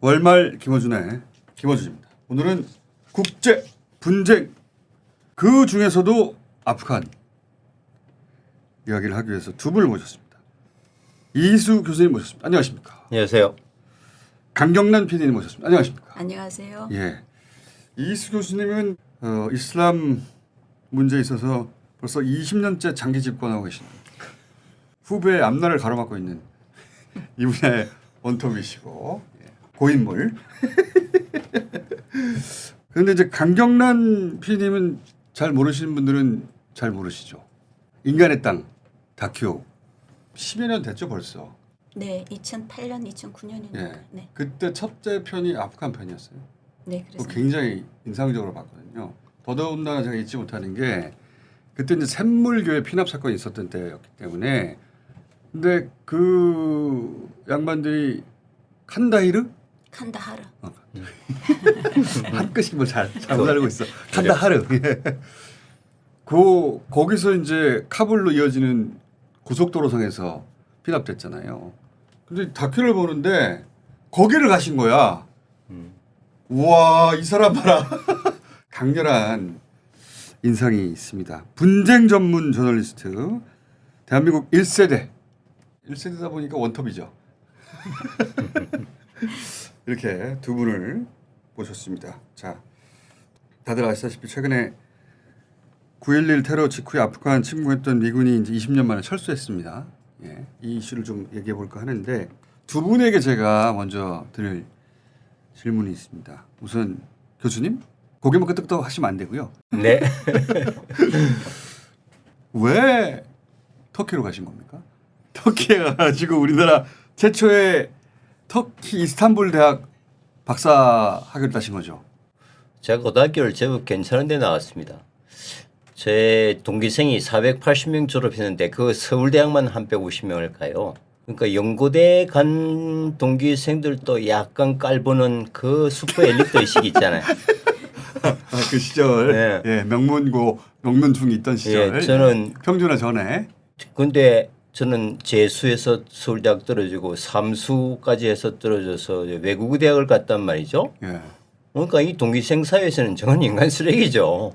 월말 김어준의 김어준입니다. 오늘은 국제 분쟁 그 중에서도 아프간 이야기를 하기 위해서 두 분을 모셨습니다. 이희수 교수님 모셨습니다. 안녕하십니까? 안녕하세요. 강경란 PD님 모셨습니다. 안녕하십니까? 안녕하세요. 예, 이희수 교수님은 이슬람 문제에 있어서 벌써 20년째 장기 집권하고 계신 후배의 앞날을 가로막고 있는 이 분야의 원톱이시고 고인물. 그런데 이제 강경란 PD님은 잘 모르시는 분들은 잘 모르시죠. 인간의 땅 다큐 10여 년 됐죠 벌써. 네, 2008년, 2009년이니까. 예. 네, 그때 첫째 편이 아프간 편이었어요. 네, 그래서 굉장히 인상적으로 봤거든요. 더더군다나 제가 잊지 못하는 게 그때 이제 샘물교회 피납 사건이 있었던 때였기 때문에. 근데 그 양반들이 칸다히르? 칸다하르. 한 끗이 뭐 잘못 알고 있어. 칸다하르. 예. 거기서 이제 카불로 이어지는 고속도로상에서 피납됐잖아요. 근데 다큐를 보는데 거기를 가신 거야. 우와, 이 사람 봐라. 강렬한 인상이 있습니다. 분쟁 전문 저널리스트, 대한민국 1세대. 1세대다 보니까 원톱이죠. 이렇게 두 분을 모셨습니다. 자, 다들 아시다시피 최근에 9.11 테러 직후에 아프간 침공했던 미군이 이제 20년 만에 철수했습니다. 예, 이 이슈를 좀 얘기해 볼까 하는데 두 분에게 제가 먼저 드릴 질문이 있습니다. 우선 교수님, 고개만 끄덕끄덕 하시면 안 되고요. 네. 왜 터키로 가신 겁니까? 터키에 가가지고 우리나라 최초의 터키 이스탄불 대학 박사 학위를 따신 거죠. 제가 고등학교를 제법 괜찮은 데 나왔습니다. 제 동기생이 480명 졸업했는데 그 서울대학만 한 150명을 가요. 그러니까 연고대 간 동기생들도 약간 깔보는 그 슈퍼 엘리트 의식이 있잖아요. 그 시절, 네. 예, 명문중이 있던 시절. 예, 저는 평준화 전에. 근데 저는 재수에서 서울대학 떨어지고 삼수까지 해서 떨어져서 외국 대학을 갔단 말이죠. 예. 그러니까 이 동기생 사회에서는 저는 인간 쓰레기죠.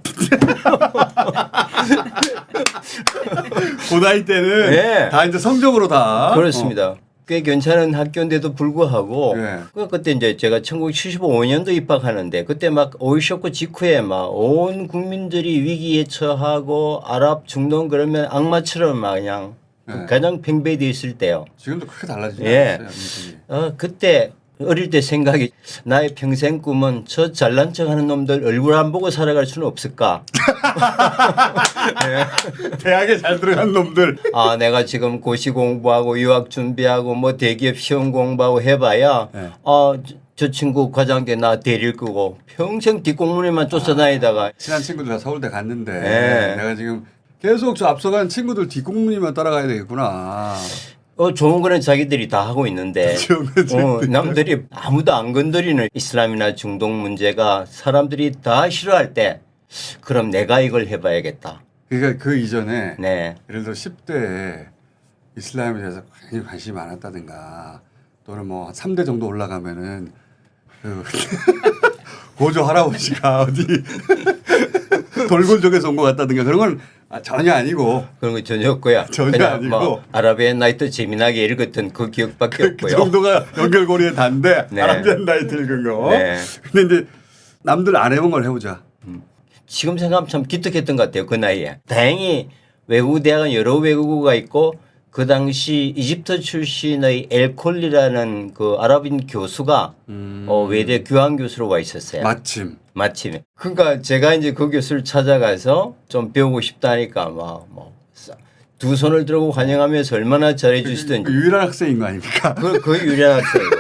그 나이 때는 네. 다 이제 성적으로 다. 그렇습니다. 꽤 괜찮은 학교인데도 불구하고 네. 그때 이제 제가 1975년도 입학하는데 그때 막 오일 쇼크 직후에 막 온 국민들이 위기에 처하고 아랍 중동 그러면 악마처럼 막 그냥 네. 가장 팽배돼 있을 때요. 지금도 크게 달라지지 예. 않았어요. 그때 어릴 때 생각이 나의 평생 꿈은 저 잘난 척하는 놈들 얼굴 안 보고 살아갈 수는 없을까? 대학에 잘 들어간 놈들. 아, 내가 지금 고시 공부하고 유학 준비하고 뭐 대기업 시험 공부하고 해봐야 네. 저 친구 과장께 나 데릴 거고 평생 뒷공무니만 쫓아다니다가 친한 친구들 다 서울대 갔는데 네. 내가 지금 계속 저 앞서간 친구들 뒷공무니만 따라가야 되겠구나. 좋은 거는 자기들이 다 하고 있는데 남들이 아무도 안 건드리는 이슬람이나 중동 문제가 사람들이 다 싫어할 때 그럼 내가 이걸 해봐야겠다. 그러니까 그 이전에 네. 예를 들어 10대에 이슬람에 대해서 굉장히 관심이 많았다든가 또는 뭐 3대 정도 올라가면은 그 고조 할아버지가 어디 돌곤족에서 온 것 같다든가 그런 건 전혀 아니고. 그런 거 전혀 없고요. 전혀 그냥 아니고. 뭐 아라비안 나이트 재미나게 읽었던 그 기억밖에 그 없고요. 정도가 연결고리에 단데 네. 아라비안 나이트 읽은 거. 네. 근데 이제 남들 안 해본 걸 해보자. 지금 생각하면 참 기특했던 것 같아요. 그 나이에. 다행히 외국 대학은 여러 외국어가 있고 그 당시 이집트 출신의 엘콜리라는 그 아랍인 교수가 외대 교환 교수로 와 있었어요. 마침. 그러니까 제가 이제 그 교수를 찾아가서 좀 배우고 싶다니까 막 두 손을 들고 환영하면서 얼마나 잘해 주시던지. 그 유일한 학생인 거 아닙니까? 그 유리한 학생이고.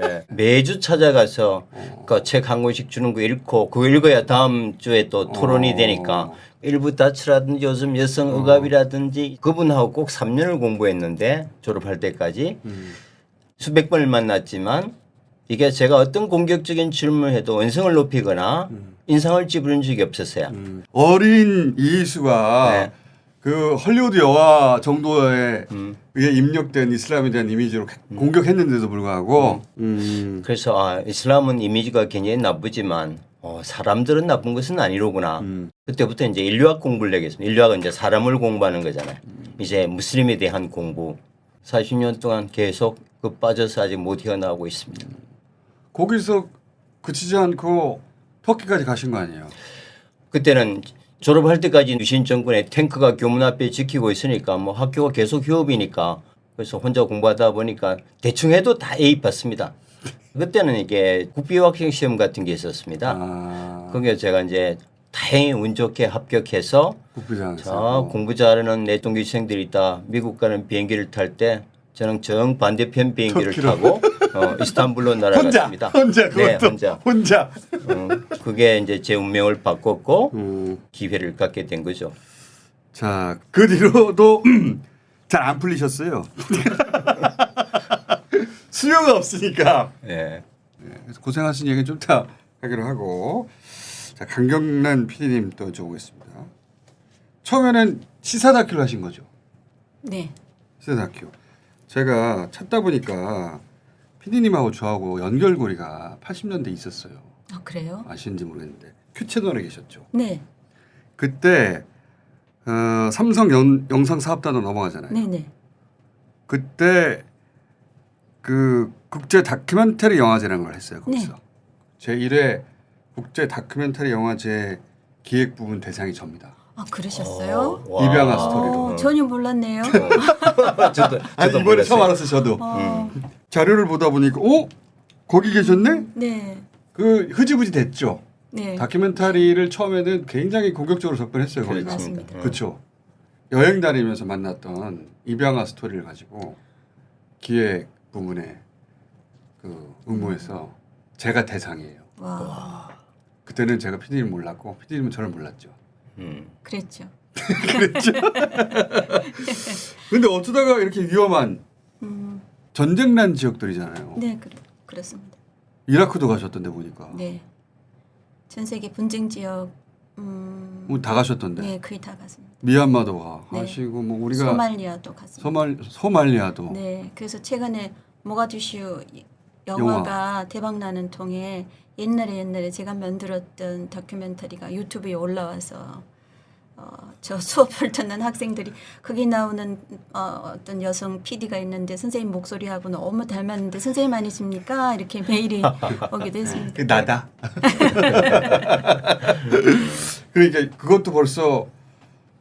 네. 매주 찾아가서 그 책 한 권씩 주는 거 읽고 그거 읽어야 다음 주에 또 토론이 되니까 일부 다츠라든지 요즘 여성 억압이라든지 그분하고 꼭 3년을 공부했는데 졸업할 때까지 수백 번을 만났지만 이게 제가 어떤 공격적인 질문을 해도 언성을 높이거나 인상을 찌푸린 적이 없었어요. 어린 이희수가 네. 그 헐리우드 영화 정도에 음. 의해 입력된 이슬람에 대한 이미지로 공격했는데도 불구하고 그래서 이슬람은 이미지가 굉장히 나쁘지만 사람들은 나쁜 것은 아니로구나. 그때부터 이제 인류학 공부를 내겠습니다. 인류학은 이제 사람을 공부하는 거잖아요. 이제 무슬림에 대한 공부 40년 동안 계속 그 빠져서 아직 못 헤어나오고 있습니다. 거기서 그치지 않고 터키까지 가신 거 아니에요? 그때는 졸업할 때까지 유신 정권의 탱크가 교문 앞에 지키고 있으니까 뭐 학교가 계속 휴업이니까 그래서 혼자 공부하다 보니까 대충 해도 다 A 받습니다. 그때는 이게 국비학생 시험 같은 게 있었습니다. 거기에 제가 이제 다행히 운 좋게 합격해서 국비장에서 공부 잘하는 내 동기생들이 있다. 미국 가는 비행기를 탈 때 저는 정 반대편 비행기를 터키로. 타고 이스탄불로 날아갔습니다. 혼자 네, 그것도 혼자. 혼자. 그게 이제 제 운명을 바꿨고 기회를 갖게 된 거죠. 자, 그 뒤로도 잘 안 풀리셨어요. 수요가 없으니까. 네. 그래서 고생하신 얘기는 좀 이따 하기로 하고. 자, 강경란 PD님 또 여쭤보겠습니다. 처음에는 시사 다큐를 하신 거죠? 네. 시사 다큐. 제가 찾다 보니까 PD님하고 저하고 연결고리가 80년대 있었어요. 아 그래요? 아시는지 모르겠는데 큐 채널에 계셨죠. 네. 그때 삼성 영상사업단으로 넘어가잖아요. 네네. 그때 그 국제 다큐멘터리 영화제라는 걸 했어요. 거기서 제1회 국제 다큐멘터리 영화제 기획 부분 대상이 접니다. 아 그러셨어요? 와. 입양아 스토리로. 전혀 몰랐네요. 저도 아니 이번에 몰랐어요. 처음 알았어요. 저도 자료를 보다 보니까 거기 계셨네? 네. 그 흐지부지 됐죠. 네. 다큐멘터리를 처음에는 굉장히 공격적으로 접근했어요. 거기가. 맞습니다. 그렇죠. 여행 다니면서 만났던 입양아 스토리를 가지고 기획 부문에 그 응모해서 제가 대상이에요. 와. 그때는 제가 PD님 몰랐고 PD님은 저를 몰랐죠. 그랬죠. 그랬죠. 근데 어쩌다가 이렇게 위험한 전쟁난 지역들이잖아요. 네, 그렇습니다. 이라크도 가셨던데 보니까. 네. 전 세계 분쟁 지역 다 가셨던데. 네, 거의 다 갔습니다. 미얀마도 네. 가시고 뭐 우리가 소말리아도 갔습니다. 소말리아도. 네, 그래서 최근에 모가디슈 영화가 대박 나는 통에 옛날에 제가 만들었던 다큐멘터리가 유튜브에 올라와서 저 수업을 듣는 학생들이 거기 나오는 어떤 여성 PD가 있는데 선생님 목소리하고 너무 닮았는데 선생님 아니십니까? 이렇게 메일이 오기도 했습니다. 그 나다. 그러니까 그것도 벌써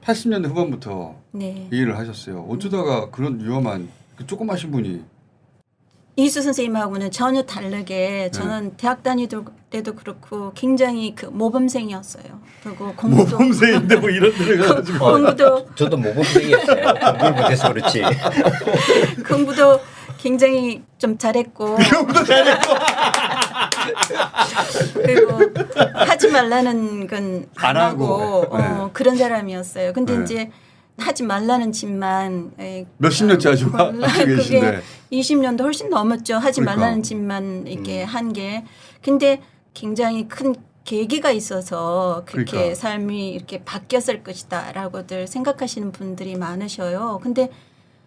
80년대 후반부터 네. 이 일을 하셨어요. 어쩌다가 그런 위험한 그 조그마신 분이 이수 선생님하고는 전혀 다르게 저는 대학 다니던 때도 그렇고 굉장히 그 모범생이었어요. 그리고 공부도 모범생인데 뭐 이런 데를 가가지고 공부도 저도 모범생이었어요. 공부를 못해서 그렇지. 공부도 굉장히 좀 잘했고 그리고 하지 말라는 건 안 안 하고. 하고 네. 그런 사람이었어요. 근데 네. 이제 하지 말라는 짓만 몇십 년째 아주 하고 계신데. 그게 20년도 훨씬 넘었죠. 하지 그러니까. 말라는 짓만 이렇게 한 게. 근데 굉장히 큰 계기가 있어서 그렇게 그러니까. 삶이 이렇게 바뀌었을 것이다라고들 생각하시는 분들이 많으셔요. 근데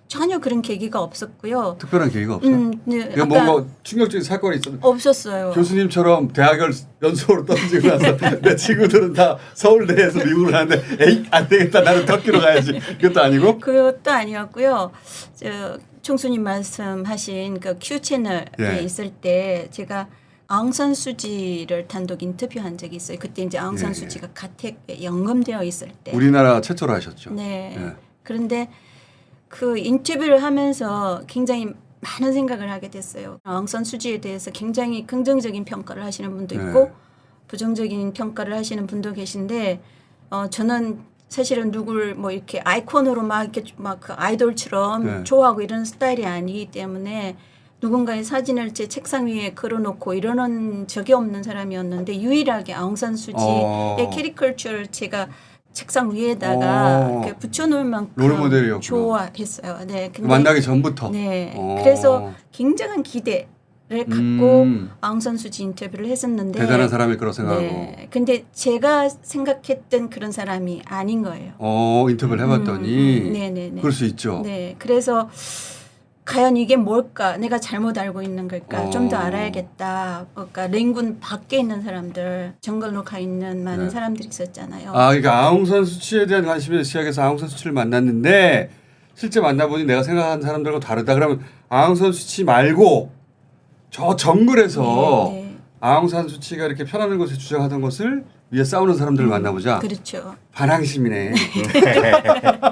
전혀 그런 계기가 없었고요. 특별한 계기가 없어요. 네, 그러니까 아까 뭔가 충격적인 사건이 있었. 없었어요. 교수님처럼 대학을 연수로 던지고 나서 내 친구들은 다 서울대에서 미국을 가는데 에이 안 되겠다 나는 터키로 가야지 그것도 아니고 그것도 아니었고요. 총수님 말씀하신 그 Q 채널에 예. 있을 때 제가 앙산 수지를 단독 인터뷰한 적이 있어요. 그때 이제 앙산 예, 수지가 가택에 연금되어 있을 때. 우리나라 최초로 하셨죠. 네. 예. 그런데 그 인터뷰를 하면서 굉장히 많은 생각을 하게 됐어요. 앙산 수지에 대해서 굉장히 긍정적인 평가를 하시는 분도 있고 네. 부정적인 평가를 하시는 분도 계신데 저는 사실은 누굴 뭐 이렇게 아이콘으로 막 이렇게 막 그 아이돌처럼 네. 좋아하고 이런 스타일이 아니기 때문에 누군가의 사진을 제 책상 위에 걸어놓고 이러는 적이 없는 사람이었는데 유일하게 아웅산 수지의 캐리컬처를 제가 책상 위에다가 이렇게 붙여놓을 만큼 롤모델이었구나. 좋아했어요. 네, 근데 만나기 전부터. 네, 그래서 굉장한 기대를 갖고 아웅산 수치 인터뷰를 했었는데 대단한 사람일 거라고 생각하고 네. 근데 제가 생각했던 그런 사람이 아닌 거예요. 인터뷰를 해봤더니 네네네. 그럴 수 있죠. 네, 그래서 과연 이게 뭘까? 내가 잘못 알고 있는 걸까? 좀 더 알아야겠다. 그러니까 랭군 밖에 있는 사람들, 정글로 가 있는 많은 네. 사람들이 있었잖아요. 그러니까 아웅산 수치에 대한 관심에서 시작해서 아웅산 수치를 만났는데 실제 만나보니 내가 생각한 사람들과 다르다. 그러면 아웅산 수치 말고 저 정글에서 네, 네. 아웅산 수치가 이렇게 편안한 곳에 주장하던 것을 위해 싸우는 사람들을 만나보자. 그렇죠. 반항심이네.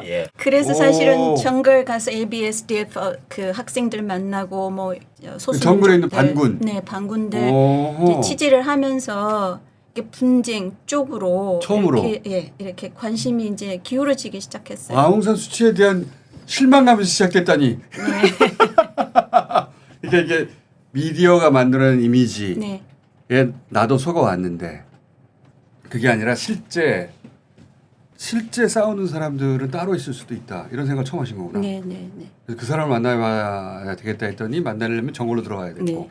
예. 그래서 오. 사실은 정글 가서 ABSDF 그 학생들 만나고 뭐 소수 정글에 있는 민족들, 반군. 네, 반군들 오호. 이제 취재를 하면서 이렇게 분쟁 쪽으로 처음으로. 이렇게 관심이 이제 기울어지기 시작했어요. 아웅산 수치에 대한 실망감이 시작됐다니. 그러니까 이게 미디어가 만들어낸 이미지에 네. 나도 속아왔는데 그게 아니라 실제 싸우는 사람들은 따로 있을 수도 있다. 이런 생각 처음 하신 거구나. 네, 네, 네. 그래서 그 사람을 만나봐야 되겠다 했더니 만나려면 정글로 들어가야 됐고 네.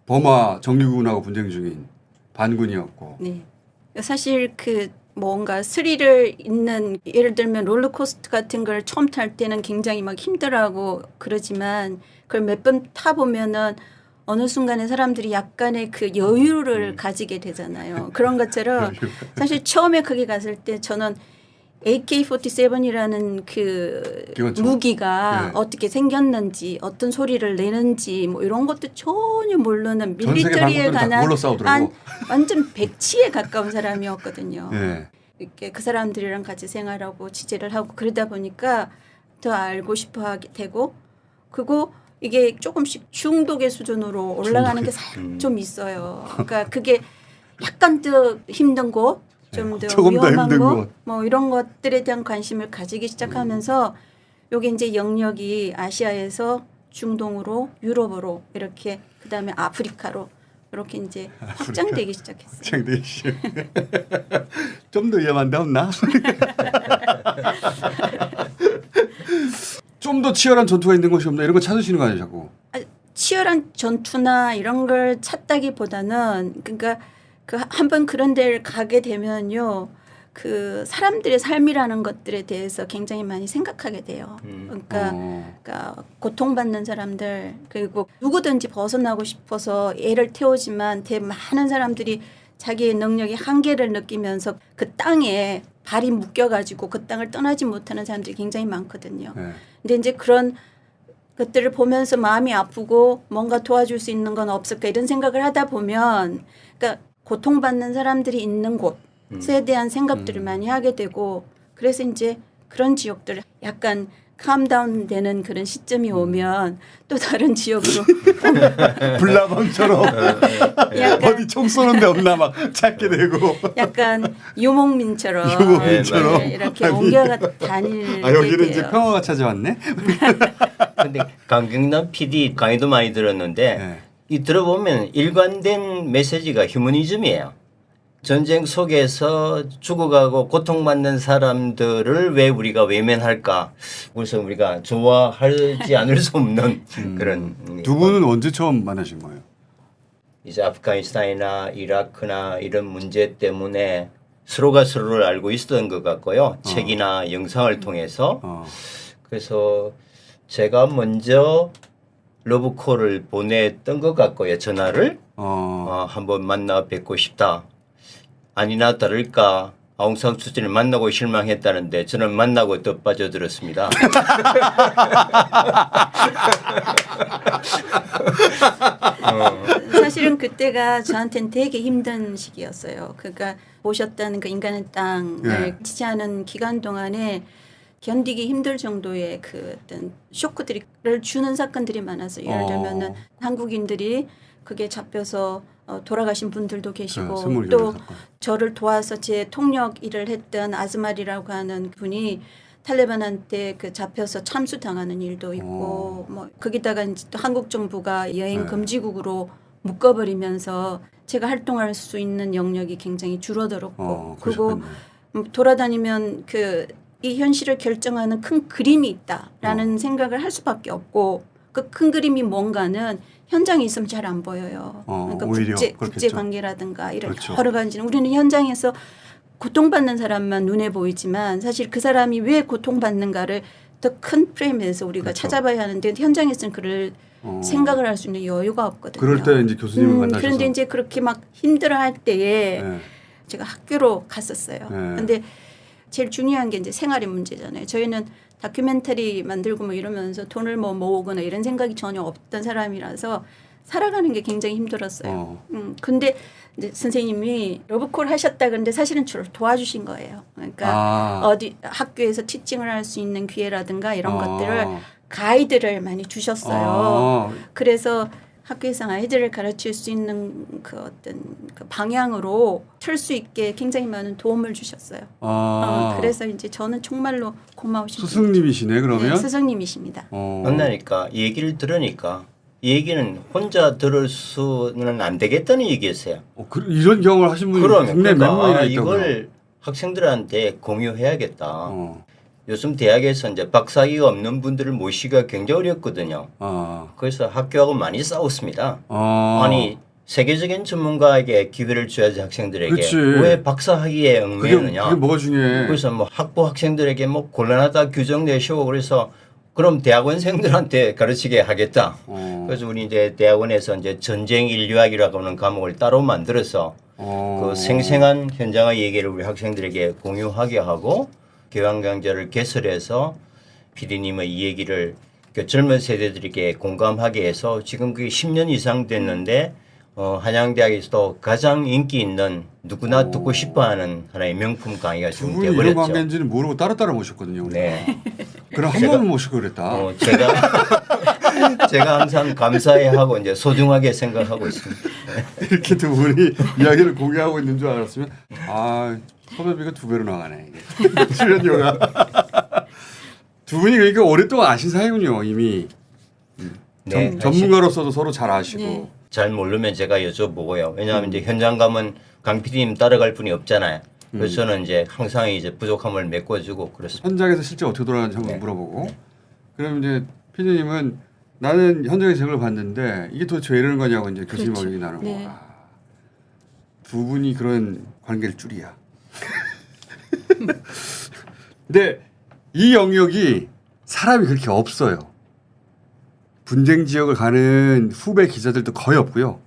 버마 정규군하고 분쟁 중인 반군이었고 네. 사실 그 뭔가 스릴을 있는 예를 들면 롤러코스터 같은 걸 처음 탈 때는 굉장히 막 힘들어하고 그러지만 그걸 몇 번 타보면은 어느 순간에 사람들이 약간의 그 여유를 가지게 되잖아요. 그런 것처럼 사실 처음에 거기 갔을 때 저는 AK-47이라는 그 기관총. 무기가 네. 어떻게 생겼는지 어떤 소리를 내는지 뭐 이런 것도 전혀 모르는 전 세계 밀리터리에 반군들은 다 관한 그걸로 싸우더라고. 완전 백치에 가까운 사람이었거든요. 네. 이렇게 그 사람들이랑 같이 생활하고 취재를 하고 그러다 보니까 더 알고 싶어 하게 되고 그리고 이게 조금씩 중독의 수준으로 올라가는 게 좀 있어요. 그러니까 그게 약간 더 힘든 곳, 좀 더 조금 더 위험한 힘든 곳, 곳. 뭐 이런 것들에 대한 관심을 가지기 시작하면서 요게 이제 영역이 아시아에서 중동으로 유럽으로 이렇게 그다음에 아프리카로 이렇게 이제 확장되기 시작했어요. 장대희 씨. 좀 더 위험한데 없나? 좀 더 치열한 전투가 있는 곳이 없나 이런 거 찾으시는 거 아니에요 자꾸. 치열한 전투나 이런 걸 찾다기보다는 그러니까 그 한번 그런 데를 가게 되면요. 그 사람들의 삶이라는 것들에 대해서 굉장히 많이 생각하게 돼요. 그러니까 고통받는 사람들 그리고 누구든지 벗어나고 싶어서 애를 태우지만 대 많은 사람들이 자기의 능력의 한계를 느끼면서 그 땅에 발이 묶여가지고 그 땅을 떠나지 못하는 사람들이 굉장히 많거든요. 네. 근데 이제 그런 것들을 보면서 마음이 아프고 뭔가 도와줄 수 있는 건 없을까 이런 생각을 하다 보면 그러니까 고통받는 사람들이 있는 곳에 대한 생각들을 많이 하게 되고 그래서 이제 그런 지역들 약간 캄다운 되는 그런 시점이 오면 또 다른 지역으로 불나방처럼 약간, 어디 총 쏘는 데 없나 막 찾게 되고. 약간 유목민처럼 유목민처럼. 이렇게 아니. 옮겨가 다니게 여기는 돼요. 이제 평화가 찾아왔네. 근데 강경남 PD 강의도 많이 들었는데 네. 이 들어보면 일관된 메시지가 휴머니즘이에요. 전쟁 속에서 죽어가고 고통받는 사람들을 왜 우리가 외면할까? 그래서 우리가 좋아하지 않을 수 없는 그런. 두 분은 언제 처음 만나신 거예요? 이제 아프가니스탄이나 이라크나 이런 문제 때문에 서로가 서로를 알고 있었던 것 같고요. 책이나 영상을 통해서. 그래서 제가 먼저 러브콜을 보냈던 것 같고요. 전화를 한번 만나 뵙고 싶다. 아니나 다를까 아웅산 수치를 만나고 실망했다는데 저는 만나고 더 빠져들었습니다. 사실은 그때가 저한테는 되게 힘든 시기였어요. 그러니까 보셨던 그 인간의 땅을 지지하는 기간 동안에 견디기 힘들 정도의 그 어떤 쇼크들을 주는 사건들이 많아서 예를 들면은 한국인들이 그게 잡혀서 돌아가신 분들도 계시고 또 저를 도와서 제 통역 일을 했던 아즈말이라고 하는 분이 탈레반한테 그 잡혀서 참수당하는 일도 있고 뭐 거기다가 이제 또 한국 정부가 여행 금지국으로 묶어버리면서 제가 활동할 수 있는 영역이 굉장히 줄어들었고 그리고 돌아다니면 그 이 현실을 결정하는 큰 그림이 있다라는 생각을 할 수밖에 없고 그 큰 그림이 뭔가는 현장에 있으면 잘 안 보여요. 그러니까 오히려 국제 그렇겠죠. 관계라든가 이런 그렇죠. 여러 가지는 우리는 현장에서 고통받는 사람만 눈에 보이지만 사실 그 사람이 왜 고통받는가를 더 큰 프레임에서 우리가 그렇죠. 찾아봐야 하는데 현장에서는 그를 생각을 할 수 있는 여유가 없거든요. 그럴 때 이제 교수님을 만나셔서 그런데 이제 그렇게 막 힘들어할 때에 네. 제가 학교로 갔었어요. 네. 근데 제일 중요한 게 이제 생활의 문제잖아요. 저희는 다큐멘터리 만들고 뭐 이러면서 돈을 뭐 모으거나 이런 생각이 전혀 없던 사람이라서 살아가는 게 굉장히 힘들었어요. 근데 이제 선생님이 러브콜 하셨다 그런데 사실은 주로 도와주신 거예요. 그러니까 어디 학교에서 티칭을 할 수 있는 기회라든가 이런 것들을 가이드를 많이 주셨어요. 그래서 학교에서 아이들을 가르칠 수 있는 그 어떤 그 방향으로 틀 수 있게 굉장히 많은 도움을 주셨어요. 그래서 이제 저는 정말로 고마우신 스승님이시네 그러면. 네, 스승님이십니다. 만나니까 얘기를 들으니까 이 얘기는 혼자 들을 수는 안 되겠다는 얘기였어요. 이런 경험을 하신 분이 국내 몇 명이나 있다고요? 이걸 학생들한테 공유해야겠다. 요즘 대학에서 이제 박사학위가 없는 분들을 모시기가 굉장히 어렵거든요. 그래서 학교하고 많이 싸웠습니다. 아니 세계적인 전문가에게 기회를 줘야지 학생들에게 그치. 왜 박사학위에 얽매느냐. 그게 뭐가 중요해? 그래서 뭐 학부 학생들에게 뭐 곤란하다 규정 내시고 그래서 그럼 대학원생들한테 가르치게 하겠다. 그래서 우리 이제 대학원에서 이제 전쟁 인류학이라고 하는 과목을 따로 만들어서 그 생생한 현장의 얘기를 우리 학생들에게 공유하게 하고 교양 강좌를 개설해서 PD님의 이 얘기를 그 젊은 세대들에게 공감하게 해서 지금 그게 10년 이상 됐는데 한양대학에서도 가장 인기 있는 누구나 듣고 싶어하는 하나의 명품 강의가 두 지금 분이 이런 되어버렸죠. 관계인지는 모르고 따로 모셨거든요. 우리가. 네. 그럼 한 번만 모시고 그랬다. 제가 항상 감사해하고 이제 소중하게 생각하고 있습니다. 이렇게 두 분이 이야기를 공유하고 있는 줄 알았으면 섭외비가 2배로 나가네. 이게. 출연료가. 두 분이 그러니까 오랫동안 아신 사이군요 이미. 네, 전문가로서도 서로 잘 아시고. 네. 잘 모르면 제가 여쭤보고요. 왜냐하면 이제 현장 가면 강 PD님 따라갈 분이 없잖아요. 그래서 저는 이제 항상 이제 부족함을 메꿔주고 그렇습니다. 현장에서 실제 어떻게 돌아가는지 한번 물어보고. 그럼 이제 PD님은 나는 현장에서 저걸 봤는데 이게 도대체 왜 이러는 거냐고 이제 교수님하고 얘기 나누고. 네. 두 분이 그런 관계일 줄이야. 근데 이 영역이 사람이 그렇게 없어요. 분쟁 지역을 가는 후배 기자들도 거의 없고요.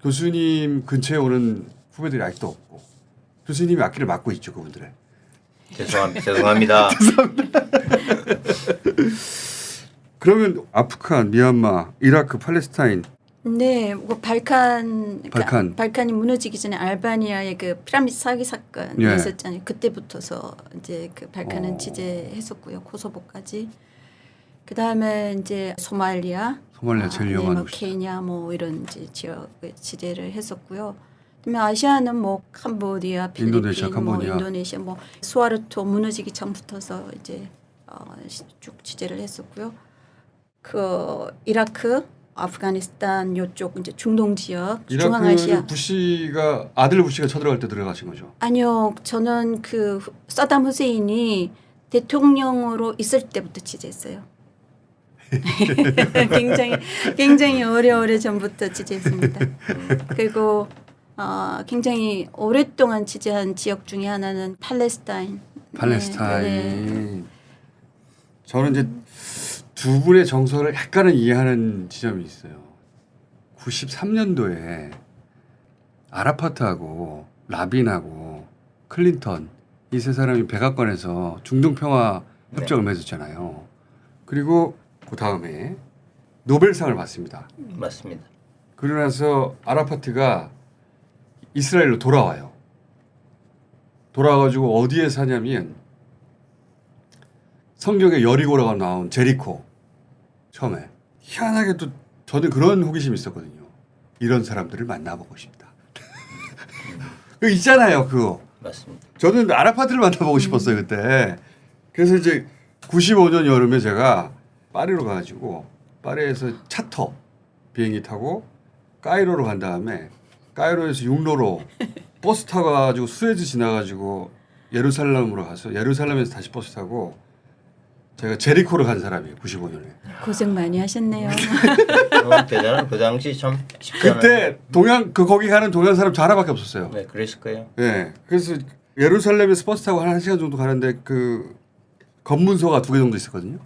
교수님 근처에 오는 후배들이 아직도 없고. 교수님이 악기를 맡고 있죠, 그분들의. 죄송합니다. 그러면 아프간, 미얀마, 이라크, 팔레스타인. 네, 뭐 발칸이 무너지기 전에 알바니아의 그 피라미드 사기 사건이 예. 있었잖아요. 그때부터서 이제 그 발칸은 취재했었고요. 코소보까지. 그 다음에 이제 소말리아 제일 위험한 뭐 곳이죠. 케냐 뭐 이런 이제 지역을 취재를 했었고요. 그다음에 아시아는 뭐 캄보디아, 필리핀, 인도네시아, 캄보디아. 뭐 인도네시아, 뭐 수아르토 무너지기 전부터서 이제 쭉 취재를 했었고요. 그 이라크, 아프가니스탄 요쪽 이제 중동 지역, 중앙아시아. 부시가 아들 부시가 쳐들어갈 때 들어가신 거죠. 아니요, 저는 그 사담 후세인이 대통령으로 있을 때부터 취재했어요. 굉장히 오래 전부터 취재했습니다. 그리고 굉장히 오랫동안 취재한 지역 중에 하나는 팔레스타인. 팔레스타인. 네. 저는 이제 두 분의 정서를 약간은 이해하는 지점이 있어요. 93년도에 아라파트하고 라빈하고 클린턴 이 세 사람이 백악관에서 중동 평화 협정을 맺었잖아요. 그리고 그 다음에 노벨상을 받습니다. 맞습니다. 그러고 나서 아라파트가 이스라엘로 돌아와요. 돌아와가지고 어디에 사냐면 성경에 여리고라고 나온 제리코 처음에. 희한하게도 저는 그런 호기심이 있었거든요. 이런 사람들을 만나보고 싶다. 그 있잖아요 그거. 맞습니다. 저는 아라파트를 만나보고 싶었어요 그때. 그래서 이제 95년 여름에 제가 파리로 가가지고 파리에서 차터 비행기 타고 카이로로 간 다음에 카이로에서 육로로 버스 타고 가지고 수에즈 지나가지고 예루살렘으로 가서 예루살렘에서 다시 버스 타고 제가 제리코를 간 사람이에요. 95년에. 고생 많이 하셨네요. 대단한 그 당시 참 쉽지 않았 그때 동양 거기 가는 동양 사람 저 하나밖에 없었어요. 네, 그랬을 거예요. 예. 그래서 예루살렘에서 버스 타고 한 1시간 정도 가는데 그 검문소가 2개 정도 있었거든요.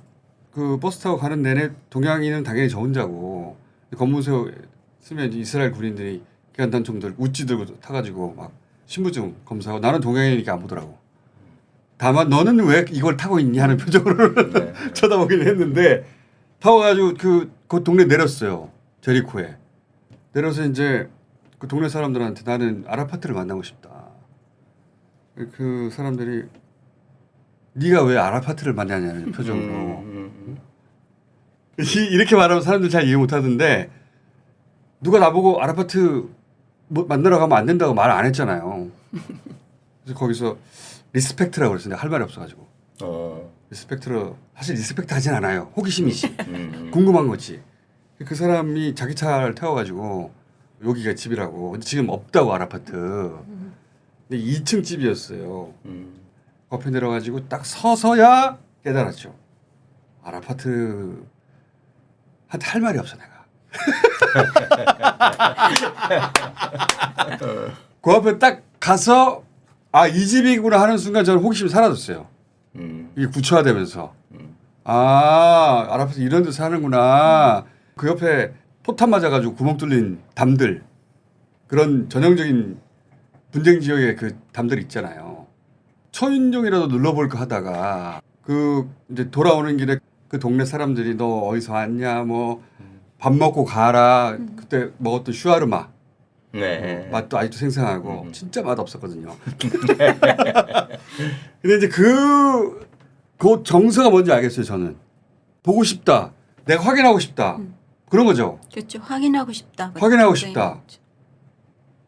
그 버스 타고 가는 내내 동양인은 당연히 저 혼자고 검문소 쓰면 이제 이스라엘 군인들이 기관단총들 우찌 들고 타가지고 막 신분증 검사하고 나는 동양인이니까 안 보더라고. 다만 너는 왜 이걸 타고 있니 하는 표정으로 네. 쳐다보긴 했는데 타고 가지고 그 동네 내렸어요. 제리코에. 내려서 이제 그 동네 사람들한테 나는 아라파트를 만나고 싶다. 그 사람들이 네가 왜 아라파트를 만나냐는 표정으로 이렇게 말하면 사람들 잘 이해 못하던데 누가 나보고 아라파트 뭐 만나러 가면 안 된다고 말 안 했잖아요. 그래서 거기서 리스펙트라고 그랬는데 할 말이 없어가지고 리스펙트로 사실 리스펙트 하진 않아요. 호기심이지. 궁금한 거지. 그 사람이 자기 차를 태워가지고 여기가 집이라고. 근데 지금 없다고 아라파트. 근데 2층 집이었어요. 옆에 내려가지고 딱 서서야 깨달았죠. 아라파트 한테 할 말이 없어 내가. 그 앞에 딱 가서 아 이 집이구나 하는 순간 저는 호기심이 사라졌어요. 이게 구체화되면서 아 아라파트 이런 데서 사는구나. 그 옆에 포탄 맞아가지고 구멍 뚫린 담들 그런 전형적인 분쟁 지역의 그 담들 있잖아요. 초인종이라도 눌러볼까 하다가 그 이제 돌아오는 길에 그 동네 사람들이 너 어디서 왔냐 뭐 밥 먹고 가라. 그때 먹었던 슈아르마. 네. 맛도 아직도 생생하고 진짜 맛 없었거든요. 근데 이제 그 정서가 뭔지 알겠어요. 저는 보고 싶다. 내가 확인하고 싶다. 그런 거죠. 그렇죠. 확인하고 싶다. 확인하고 싶다.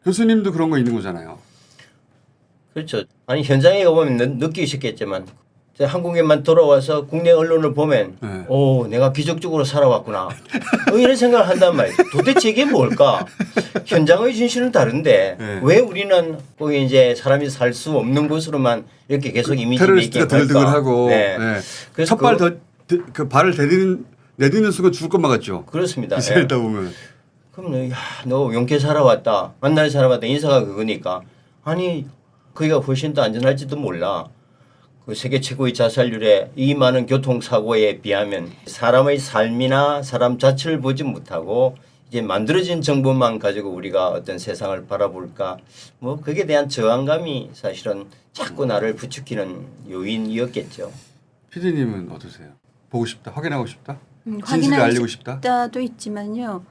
교수님도 그런 거 있는 거잖아요. 그렇죠. 아니 현장에 가보면 느끼셨겠지만 한국에만 돌아와서 국내 언론을 보면 네. 오 내가 기적적으로 살아왔구나 이런 생각을 한단 말이에요. 도대체 이게 뭘까? 현장의 진실은 다른데 네. 왜 우리는 거기 이제 사람이 살 수 없는 곳으로만 이렇게 계속 이미지 테러리스트가 메이킹 들들하고 네. 그래서 첫발 그 발을 내딛는 순간 죽을 것만 같죠. 그렇습니다. 이스라엘 예. 다 보면 그럼 너 용케 살아왔다. 만날 살아왔다. 인사가 그거니까. 아니 거기가 훨씬 더 안전할지도 몰라. 그 세계 최고의 자살률에 이 많은 교통사고에 비하면 사람의 삶이나 사람 자체를 보지 못하고 이제 만들어진 정보만 가지고 우리가 어떤 세상을 바라볼까 뭐 거기에 대한 저항감이 사실은 자꾸 나를 부추기는 요인이었겠죠. PD님은 어떠세요? 보고 싶다, 확인하고 싶다, 진실을 확인하고 알리고 싶다. 싶다도 있지만요.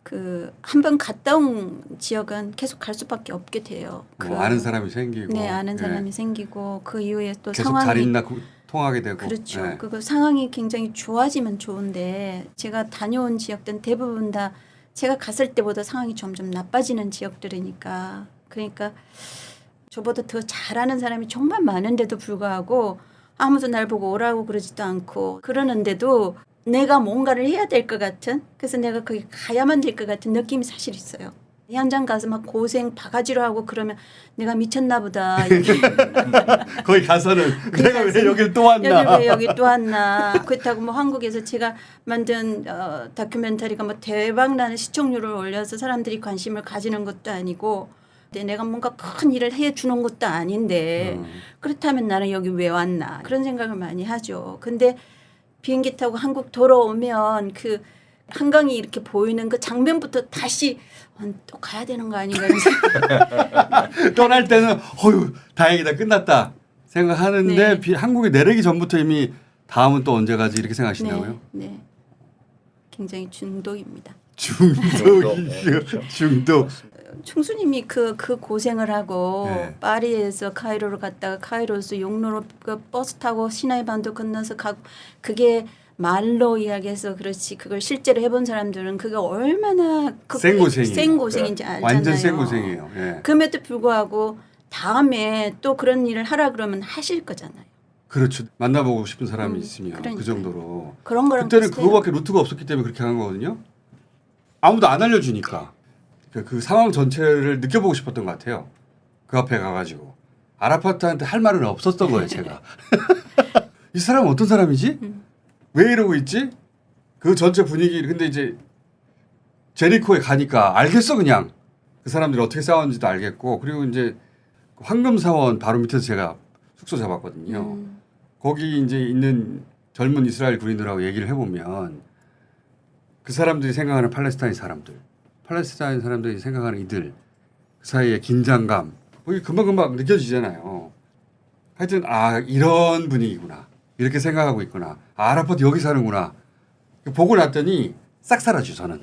그 한 번 갔다 온 지역은 계속 갈 수밖에 없게 돼요. 그 아는 사람이 생기고, 네, 아는 사람이 생기고 그 이후에 또 계속 상황이 잘 있나 통하게 되고. 그렇죠. 네. 그 상황이 굉장히 좋아지면 좋은데 제가 다녀온 지역들은 대부분 다 제가 갔을 때보다 상황이 점점 나빠지는 지역들이니까 그러니까 저보다 더 잘하는 사람이 정말 많은데도 불구하고 아무도 날 보고 오라고 그러지도 않고 그러는데도 내가 뭔가를 해야 될 것 같은 그래서 내가 거기 가야만 될 것 같은 느낌이 사실 있어요. 현장 가서 막 고생 바가지로 하고 그러면 내가 미쳤나 보다. 거기 가서는 내가 왜 여길 또 왔나. 여기 왜 여기 또 왔나. 그렇다고 뭐 한국에서 제가 만든 다큐멘터리가 뭐 대박나는 시청률을 올려서 사람들이 관심을 가지는 것도 아니고 근데 내가 뭔가 큰 일을 해주는 것도 아닌데 그렇다면 나는 여기 왜 왔나. 그런 생각을 많이 하죠. 근데 비행기 타고 한국 돌아오면 그 한강이 이렇게 보이는 그 장면부터 다시 또 가야 되는 거 아닌가 이런 생각. 떠날 때는 어휴 다행이다 끝났다 생각하는데 네. 한국에 내리기 전부터 이미 다음은 또 언제 가지 이렇게 생각하시냐고요? 네. 굉장히 중독입니다. 중독. 충수님이 그 고생을 하고 네. 파리에서 카이로로 갔다가 카이로에서 용로로 그 버스 타고 시나이 반도 건너서 가고 그게 말로 이야기해서 그렇지 그걸 실제로 해본 사람들은 그게 얼마나 생고생인지 알잖아요. 완전 생고생이에요. 예. 그럼에도 불구하고 다음에 또 그런 일을 하라 그러면 하실 거잖아요. 그렇죠. 만나보고 싶은 사람이 있으면 그러니까요. 그 정도로. 그런 거랑 그때는 비슷해요. 그거밖에 루트가 없었기 때문에 그렇게 한 거거든요. 아무도 안 알려주니까 그 상황 전체를 느껴보고 싶었던 것 같아요. 그 앞에 가가지고 아라파트한테 할 말은 없었던 거예요. 제가. 이 사람은 어떤 사람이지? 왜 이러고 있지? 그 전체 분위기 근데 이제 제리코에 가니까 알겠어 그냥 그 사람들이 어떻게 싸웠는지도 알겠고 그리고 이제 황금사원 바로 밑에서 제가 숙소 잡았거든요. 거기 이제 있는 젊은 이스라엘 군인들하고 얘기를 해보면 그 사람들이 생각하는 팔레스타인 사람들이 생각하는 이들 그 사이의 긴장감 거기 금방금방 느껴지잖아요. 하여튼 아 이런 분위기구나 이렇게 생각하고 있구나 아랍파트 여기 사는구나 보고 났더니 싹 사라져 저는.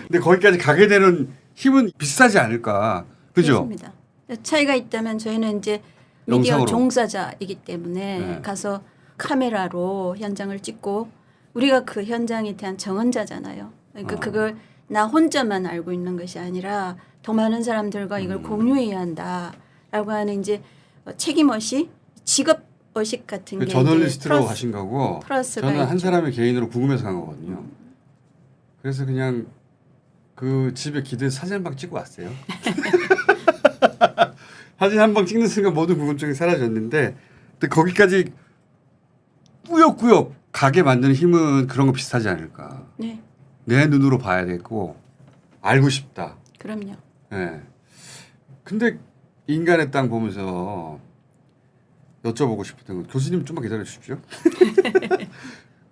근데 거기까지 가게 되는 힘은 비슷하지 않을까 그죠? 그렇습니다. 차이가 있다면 저희는 이제 미디어 영상으로. 종사자이기 때문에 네. 가서 카메라로 현장을 찍고 우리가 그 현장에 대한 정언자잖아요. 그러니까 그걸 나 혼자만 알고 있는 것이 아니라 더 많은 사람들과 이걸 공유해야 한다라고 하는 이제 책임의식, 직업의식 같은 그 게 저널리스트로 이제 가신 거고 플러스가 저는 한 있죠. 사람의 개인으로 궁금해서 간 거거든요. 그래서 그냥 그 집에 기대 사진 한 방 찍고 왔어요. 사진 한 방 찍는 순간 모든 궁금증이 사라졌는데 근데 거기까지 꾸역꾸역 가게 만드는 힘은 그런 거 비슷하지 않을까. 네, 내 눈으로 봐야 되고 알고 싶다. 그럼요. 예. 근데 인간의 땅 보면서 여쭤보고 싶었던 건 교수님 좀만 기다려 주십시오.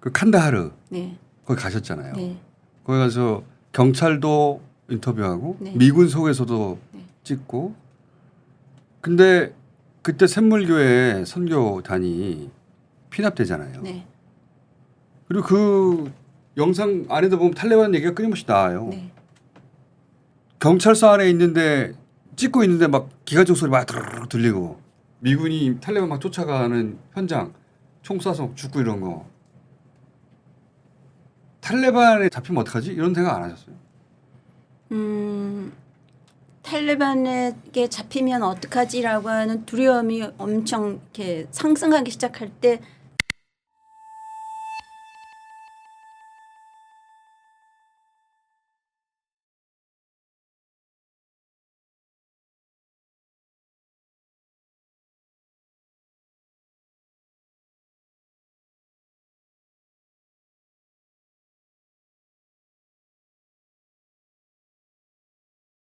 그 칸다하르 네, 거기 가셨잖아요. 네, 거기 가서 경찰도 인터뷰하고 네. 미군 속에서도 네. 찍고 근데 그때 샘물교회 선교단이 피납되잖아요. 네, 그리고 그 영상 안에도 보면 탈레반 얘기가 끊임없이 나와요. 네. 경찰서 안에 있는데 찍고 있는데 막 기관총 소리 막 드르륵 들리고 미군이 탈레반 막 쫓아가는 현장 총 쏴서 죽고 이런 거 탈레반에 잡히면 어떡하지? 이런 생각 안 하셨어요? 탈레반에게 잡히면 어떡하지라고 하는 두려움이 엄청 이렇게 상승하기 시작할 때